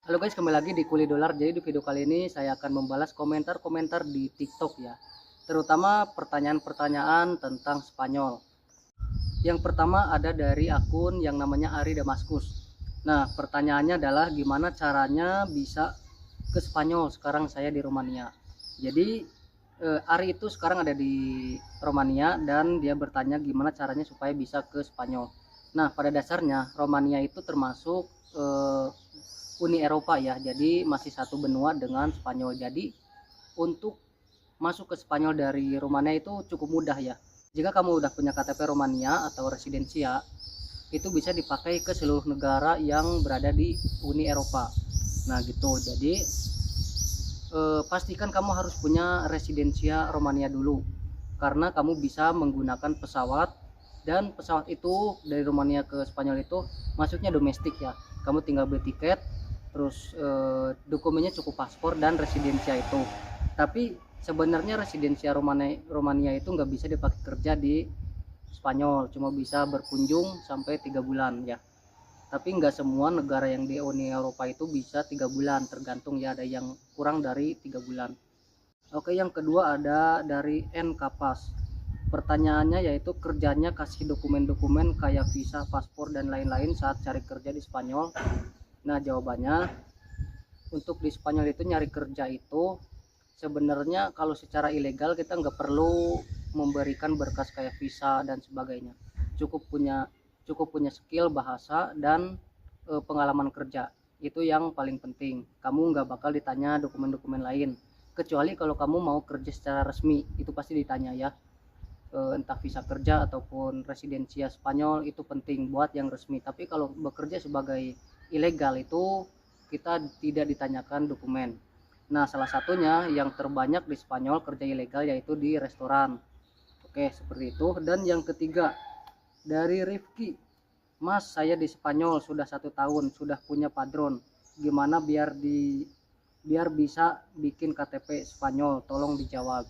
Halo guys, kembali lagi di Kuli Dolar. Jadi di video kali ini saya akan membalas komentar-komentar di TikTok ya. Terutama pertanyaan-pertanyaan tentang Spanyol. Yang pertama ada dari akun yang namanya Ari Damaskus. Nah, pertanyaannya adalah gimana caranya bisa ke Spanyol sekarang saya di Romania. Jadi Ari itu sekarang ada di Romania dan dia bertanya gimana caranya supaya bisa ke Spanyol. Nah, pada dasarnya Romania itu termasuk Uni Eropa ya, jadi masih satu benua dengan Spanyol. Jadi untuk masuk ke Spanyol dari Romania itu cukup mudah ya. Jika kamu udah punya KTP Romania atau residensia, itu bisa dipakai ke seluruh negara yang berada di Uni Eropa. Nah gitu, jadi pastikan kamu harus punya residensia Romania dulu, karena kamu bisa menggunakan pesawat, dan pesawat itu dari Romania ke Spanyol itu masuknya domestik ya. Kamu tinggal beli tiket, terus dokumennya cukup paspor dan residensia itu. Tapi sebenarnya residensia Romania itu nggak bisa dipakai kerja di Spanyol, cuma bisa berkunjung sampai 3 bulan ya. Tapi nggak semua negara yang di Uni Eropa itu bisa 3 bulan, tergantung ya, ada yang kurang dari 3 bulan. Oke, yang kedua ada dari N Kapas. Pertanyaannya yaitu kerjanya kasih dokumen-dokumen kayak visa, paspor dan lain-lain saat cari kerja di Spanyol. Nah jawabannya, untuk di Spanyol itu nyari kerja itu sebenarnya kalau secara ilegal kita nggak perlu memberikan berkas kayak visa dan sebagainya. Cukup punya skill bahasa dan pengalaman kerja, itu yang paling penting. Kamu nggak bakal ditanya dokumen-dokumen lain, kecuali kalau kamu mau kerja secara resmi, itu pasti ditanya ya. Entah visa kerja ataupun residensia Spanyol itu penting buat yang resmi. Tapi kalau bekerja sebagai ilegal itu kita tidak ditanyakan dokumen. Nah, salah satunya yang terbanyak di Spanyol kerja ilegal yaitu di restoran. Oke, seperti itu. Dan yang ketiga dari Rifki. Mas, saya di Spanyol sudah 1 tahun, sudah punya padron. Gimana biar bisa bikin KTP Spanyol? Tolong dijawab.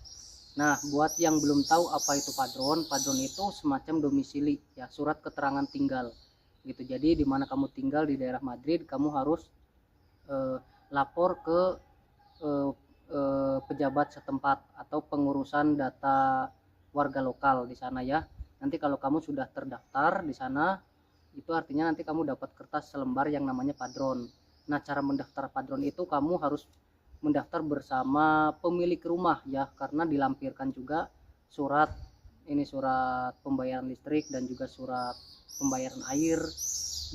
Nah, buat yang belum tahu apa itu padron, padron itu semacam domisili ya, surat keterangan tinggal gitu. Jadi di mana kamu tinggal di daerah Madrid, kamu harus lapor ke pejabat setempat atau pengurusan data warga lokal di sana ya. Nanti kalau kamu sudah terdaftar di sana, itu artinya nanti kamu dapat kertas selembar yang namanya padron. Nah, cara mendaftar padron itu kamu harus mendaftar bersama pemilik rumah ya, karena dilampirkan juga surat surat pembayaran listrik dan juga surat pembayaran air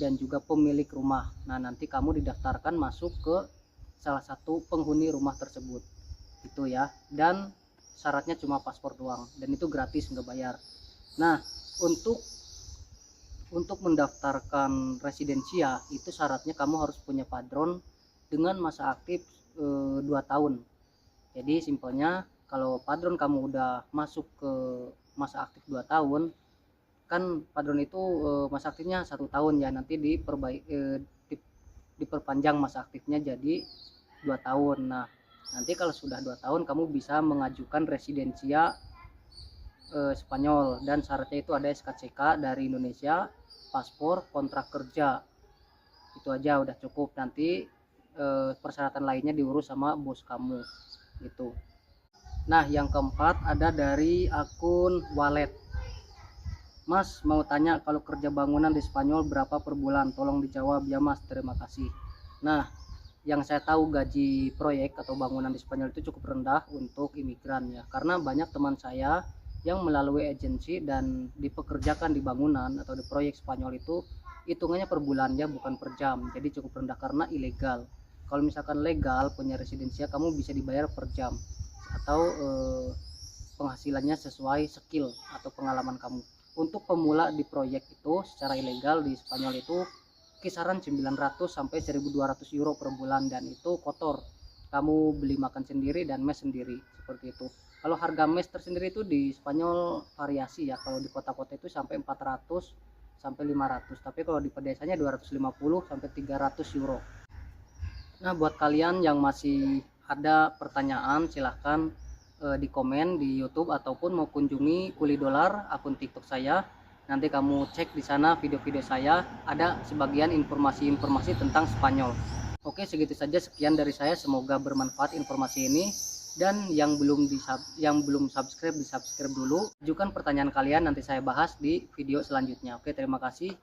dan juga pemilik rumah. Nah, nanti kamu didaftarkan masuk ke salah satu penghuni rumah tersebut itu ya. Dan syaratnya cuma paspor doang, dan itu gratis, nggak bayar. Nah, untuk mendaftarkan residensia itu syaratnya kamu harus punya padron dengan masa aktif 2 tahun. Jadi simpelnya, kalau padron kamu udah masuk ke masa aktif 2 tahun, kan padron itu masa aktifnya 1 tahun ya, nanti diperpanjang masa aktifnya jadi 2 tahun. Nah, nanti kalau sudah 2 tahun kamu bisa mengajukan residensia Spanyol, dan syaratnya itu ada SKCK dari Indonesia, paspor, kontrak kerja. Itu aja udah cukup. Nanti persyaratan lainnya diurus sama bos kamu gitu. Nah, yang keempat ada dari akun Wallet. Mas, mau tanya kalau kerja bangunan di Spanyol berapa per bulan? Tolong dijawab ya Mas, terima kasih. Nah, yang saya tahu gaji proyek atau bangunan di Spanyol itu cukup rendah untuk imigran ya, karena banyak teman saya yang melalui agensi dan dipekerjakan di bangunan atau di proyek Spanyol itu hitungannya per bulan ya, bukan per jam. Jadi cukup rendah karena ilegal. Kalau misalkan legal punya residensia, kamu bisa dibayar per jam atau penghasilannya sesuai skill atau pengalaman kamu. Untuk pemula di proyek itu secara ilegal di Spanyol itu kisaran 900 sampai 1.200 euro per bulan, dan itu kotor. Kamu beli makan sendiri dan mes sendiri, seperti itu. Kalau harga mes tersendiri itu di Spanyol variasi ya. Kalau di kota-kota itu sampai 400 sampai 500, tapi kalau di pedesanya 250 sampai 300 euro. Nah, buat kalian yang masih ada pertanyaan, silahkan di komen di YouTube ataupun mau kunjungi Kuli Dolar akun TikTok saya. Nanti kamu cek di sana video-video saya, ada sebagian informasi-informasi tentang Spanyol. Oke, segitu saja, sekian dari saya, semoga bermanfaat informasi ini. Dan yang belum subscribe, di subscribe dulu. Ajukan pertanyaan kalian, nanti saya bahas di video selanjutnya. Oke, terima kasih.